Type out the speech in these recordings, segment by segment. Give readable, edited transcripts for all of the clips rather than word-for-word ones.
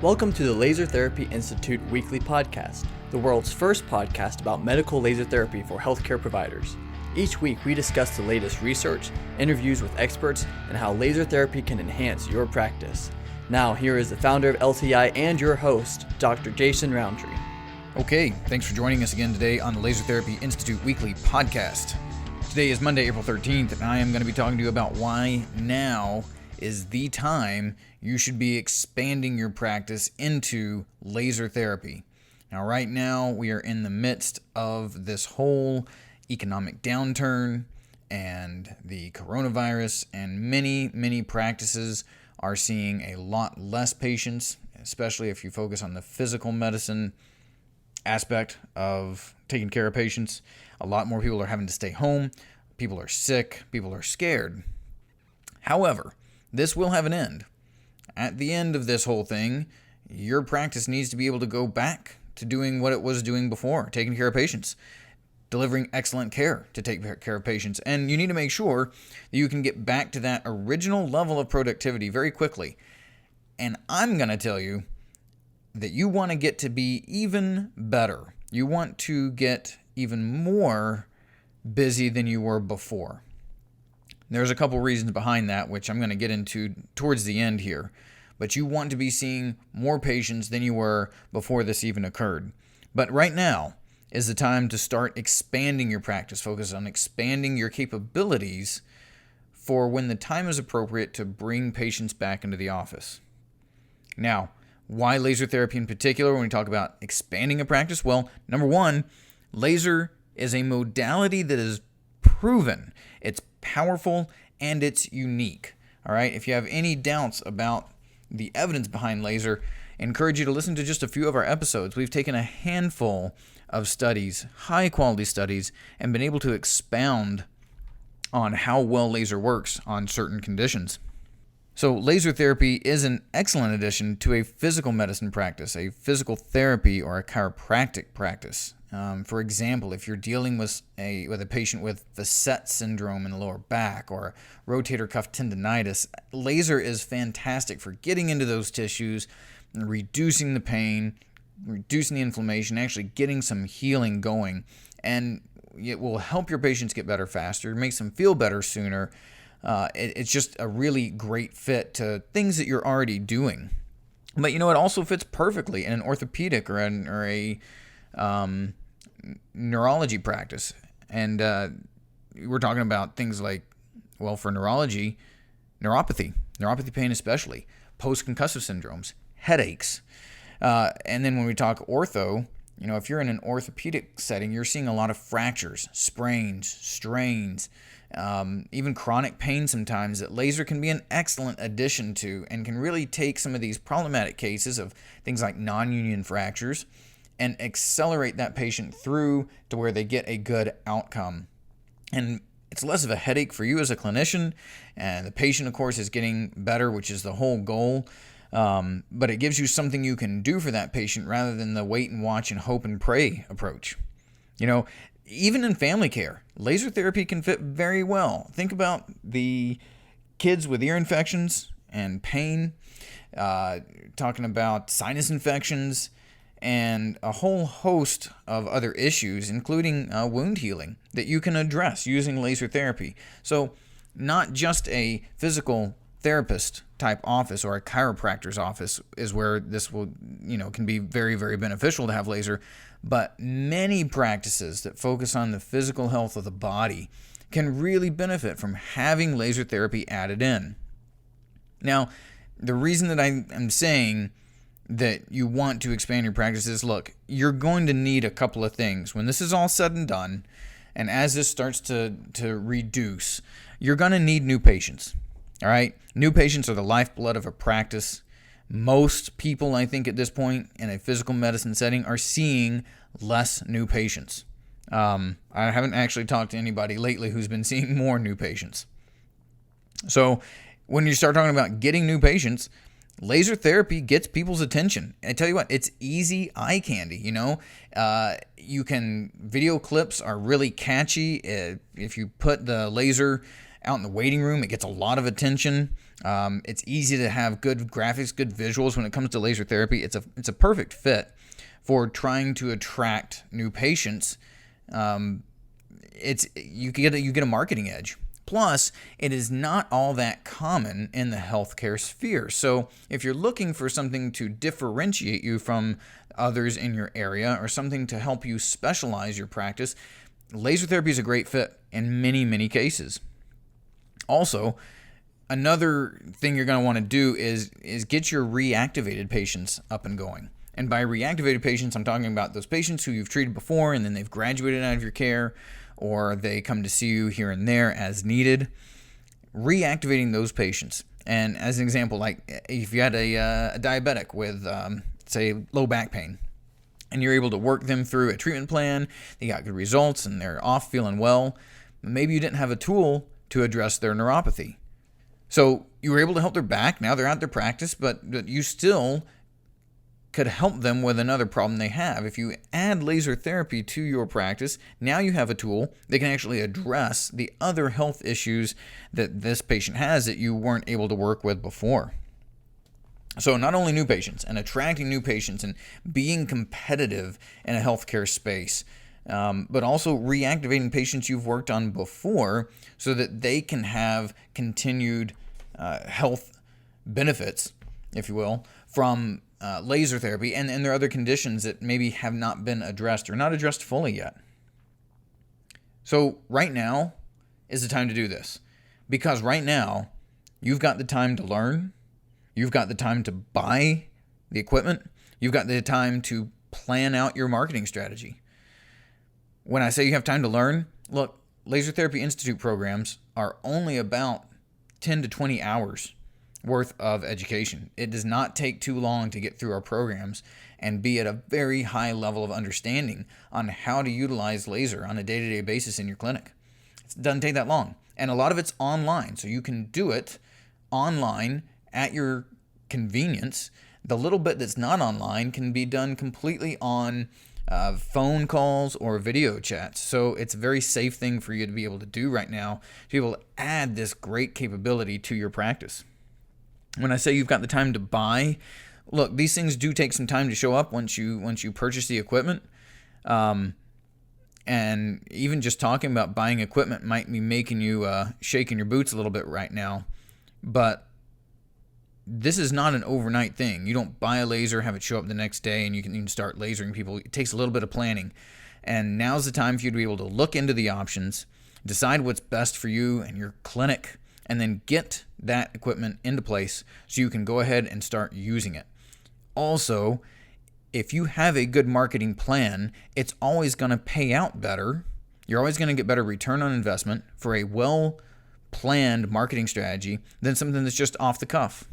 Welcome to the Laser Therapy Institute weekly podcast, the world's first podcast about medical laser therapy for healthcare providers. Each week we discuss the latest research, interviews with experts, and how laser therapy can enhance your practice. Now here is the founder of LTI and your host, Dr. Jason Rountree. Okay, thanks for joining us again today on the Laser Therapy Institute weekly podcast. Today is Monday, April 13th, and I am going to be talking to you about why now is the time you should be expanding your practice into laser therapy. Now, right now, we are in the midst of this whole economic downturn and the coronavirus, and many practices are seeing a lot less patients, especially if you focus on the physical medicine aspect of taking care of patients. A lot more people are having to stay home. People are sick. People are scared. However, this will have an end. At the end of this whole thing, your practice needs to be able to go back to doing what it was doing before, taking care of patients, delivering excellent care to take care of patients. And you need to make sure that you can get back to that original level of productivity very quickly. And I'm going to tell you that you want to get to be even better. You want to get even more busy than you were before. There's a couple reasons behind that, which I'm going to get into towards the end here. But you want to be seeing more patients than you were before this even occurred. But right now is the time to start expanding your practice. Focus on expanding your capabilities for when the time is appropriate to bring patients back into the office. Now, why laser therapy in particular when we talk about expanding a practice? Well, number one, laser is a modality that is proven. It's powerful and it's unique. All right. If you have any doubts about the evidence behind laser, I encourage you to listen to just a few of our episodes. We've taken a handful of studies, high quality studies, and been able to expound on how well laser works on certain conditions. So laser therapy is an excellent addition to a physical medicine practice, a physical therapy, or a chiropractic practice. For example, if you're dealing with a patient with facet syndrome in the lower back or rotator cuff tendonitis, laser is fantastic for getting into those tissues, reducing the pain, reducing the inflammation, actually getting some healing going. And it will help your patients get better faster, makes them feel better sooner. It's just a really great fit to things that you're already doing. But it also fits perfectly in an orthopedic or a neurology practice. And we're talking about things like, for neurology, neuropathy pain especially, post-concussive syndromes, headaches. And then when we talk ortho, if you're in an orthopedic setting, you're seeing a lot of fractures, sprains, strains, even chronic pain sometimes that laser can be an excellent addition to and can really take some of these problematic cases of things like non-union fractures and accelerate that patient through to where they get a good outcome. And it's less of a headache for you as a clinician, and the patient, of course, is getting better, which is the whole goal. But it gives you something you can do for that patient rather than the wait and watch and hope and pray approach. Even in family care, laser therapy can fit very well. Think about the kids with ear infections and pain, talking about sinus infections, and a whole host of other issues, including wound healing, that you can address using laser therapy. So not just a physical therapist type office or a chiropractor's office is where this will, can be very, very beneficial to have laser, but many practices that focus on the physical health of the body can really benefit from having laser therapy added in. Now, the reason that I am saying that you want to expand your practice is, look, you're going to need a couple of things. When this is all said and done, and as this starts to reduce, you're going to need new patients. All right? New patients are the lifeblood of a practice. Most people, I think, at this point in a physical medicine setting are seeing less new patients. I haven't actually talked to anybody lately who's been seeing more new patients. So when you start talking about getting new patients, laser therapy gets people's attention. I tell you what, it's easy eye candy, video clips are really catchy. If you put the laser out in the waiting room, it gets a lot of attention. It's easy to have good graphics, good visuals when it comes to laser therapy. It's a perfect fit for trying to attract new patients. You get a marketing edge. Plus, it is not all that common in the healthcare sphere. So if you're looking for something to differentiate you from others in your area or something to help you specialize your practice, laser therapy is a great fit in many, many cases. Also, another thing you're going to want to do is get your reactivated patients up and going. And by reactivated patients, I'm talking about those patients who you've treated before and then they've graduated out of your care, or they come to see you here and there as needed. Reactivating those patients. And as an example, like if you had a diabetic with, say, low back pain, and you're able to work them through a treatment plan, they got good results, and they're off feeling well, maybe you didn't have a tool to address their neuropathy. So you were able to help their back. Now they're out their practice, but you still could help them with another problem they have. If you add laser therapy to your practice, now you have a tool that can actually address the other health issues that this patient has that you weren't able to work with before. So not only new patients and attracting new patients and being competitive in a healthcare space, but also reactivating patients you've worked on before so that they can have continued health benefits, if you will, from laser therapy and there are other conditions that maybe have not been addressed or not addressed fully yet. So right now is the time to do this, because right now you've got the time to learn, you've got the time to buy the equipment, you've got the time to plan out your marketing strategy. When I say you have time to learn, look, Laser Therapy Institute programs are only about 10 to 20 hours worth of education. It does not take too long to get through our programs and be at a very high level of understanding on how to utilize laser on a day-to-day basis in your clinic. It doesn't take that long. And a lot of it's online, so you can do it online at your convenience. The little bit that's not online can be done completely on phone calls or video chats. So it's a very safe thing for you to be able to do right now, to be able to add this great capability to your practice. When I say you've got the time to buy, look, these things do take some time to show up once you purchase the equipment. And even just talking about buying equipment might be making you shaking your boots a little bit right now. But this is not an overnight thing. You don't buy a laser, have it show up the next day, and you can start lasering people. It takes a little bit of planning. And now's the time for you to be able to look into the options, decide what's best for you and your clinic, and then get that equipment into place so you can go ahead and start using it. Also, if you have a good marketing plan, it's always going to pay out better. You're always going to get better return on investment for a well-planned marketing strategy than something that's just off the cuff.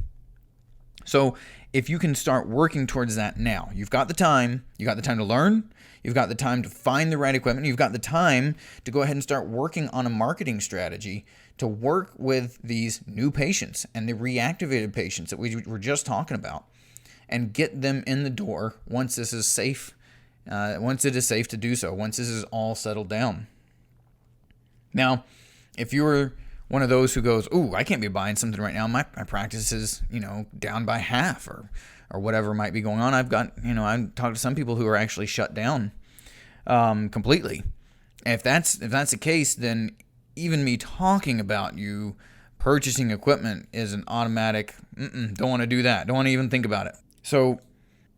So if you can start working towards that now, you've got the time to learn, you've got the time to find the right equipment, you've got the time to go ahead and start working on a marketing strategy to work with these new patients and the reactivated patients that we were just talking about and get them in the door once this is safe, once it is safe to do so, once this is all settled down. Now, if you're one of those who goes, ooh, I can't be buying something right now, my practice is, down by half or whatever might be going on. I've talked to some people who are actually shut down completely. If that's the case, then even me talking about you purchasing equipment is an automatic, don't want to do that. Don't want to even think about it. So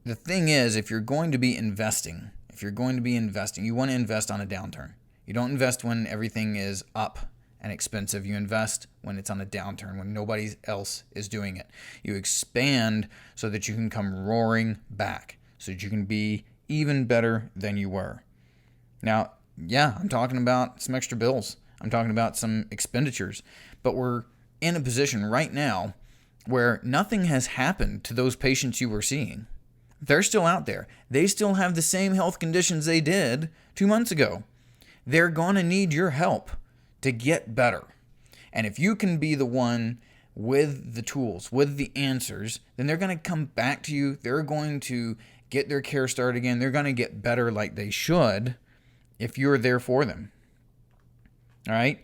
the thing is, if you're going to be investing, you want to invest on a downturn. You don't invest when everything is up and expensive. You invest when it's on a downturn, when nobody else is doing it. You expand so that you can come roaring back, so that you can be even better than you were. Now, yeah, I'm talking about some extra bills. I'm talking about some expenditures. But we're in a position right now where nothing has happened to those patients you were seeing. They're still out there. They still have the same health conditions they did 2 months ago. They're going to need your help to get better. And if you can be the one with the tools, with the answers, then they're going to come back to you. They're going to get their care started again. They're going to get better like they should if you're there for them. All right?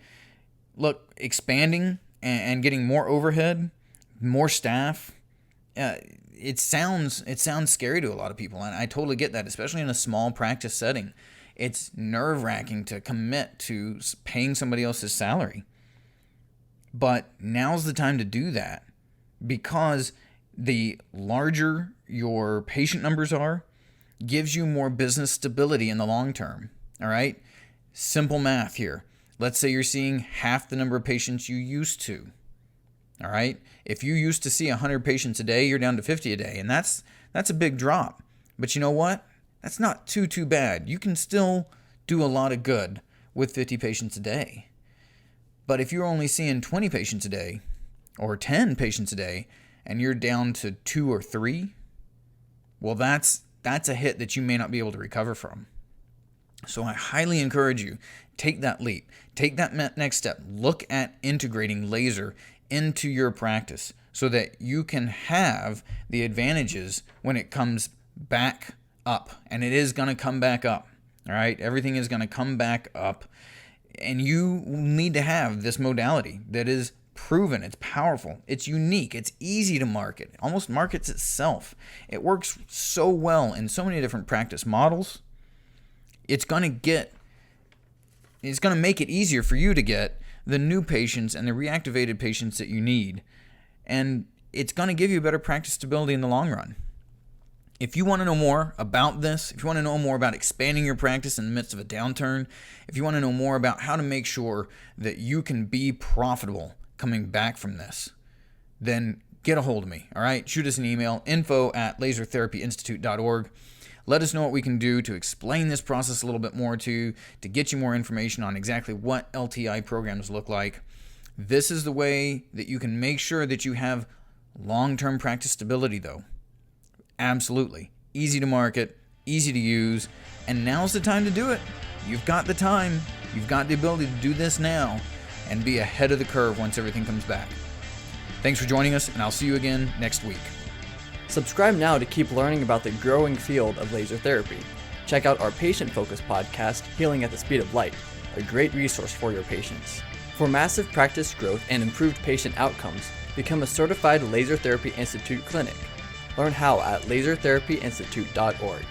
Look, expanding and getting more overhead more staff. It sounds scary to a lot of people, and I totally get that, especially in a small practice setting. It's nerve-wracking to commit to paying somebody else's salary. But now's the time to do that, because the larger your patient numbers are, gives you more business stability in the long term. All right? Simple math here. Let's say you're seeing half the number of patients you used to. All right? If you used to see 100 patients a day, you're down to 50 a day, and that's a big drop. But you know what? That's not too bad. You can still do a lot of good with 50 patients a day. But if you're only seeing 20 patients a day or 10 patients a day and you're down to 2 or 3, well, that's a hit that you may not be able to recover from. So I highly encourage you, take that leap. Take that next step. Look at integrating laser into your practice so that you can have the advantages when it comes back up. And it is going to come back up. All right? Everything is going to come back up. And you need to have this modality that is proven, it's powerful, it's unique, it's easy to market, it almost markets itself. It works so well in so many different practice models. It's going to make it easier for you to get the new patients and the reactivated patients that you need. And it's going to give you better practice stability in the long run. If you want to know more about this, if you want to know more about expanding your practice in the midst of a downturn, if you want to know more about how to make sure that you can be profitable coming back from this, then get a hold of me, all right? Shoot us an email, info@lasertherapyinstitute.org. Let us know what we can do to explain this process a little bit more to get you more information on exactly what LTI programs look like. This is the way that you can make sure that you have long-term practice stability, though. Absolutely. Easy to market, easy to use, and now's the time to do it. You've got the time, you've got the ability to do this now and be ahead of the curve once everything comes back. Thanks for joining us, and I'll see you again next week. Subscribe now to keep learning about the growing field of laser therapy. Check out our patient-focused podcast, Healing at the Speed of Light, a great resource for your patients. For massive practice growth and improved patient outcomes, become a certified Laser Therapy Institute clinic. Learn how at lasertherapyinstitute.org.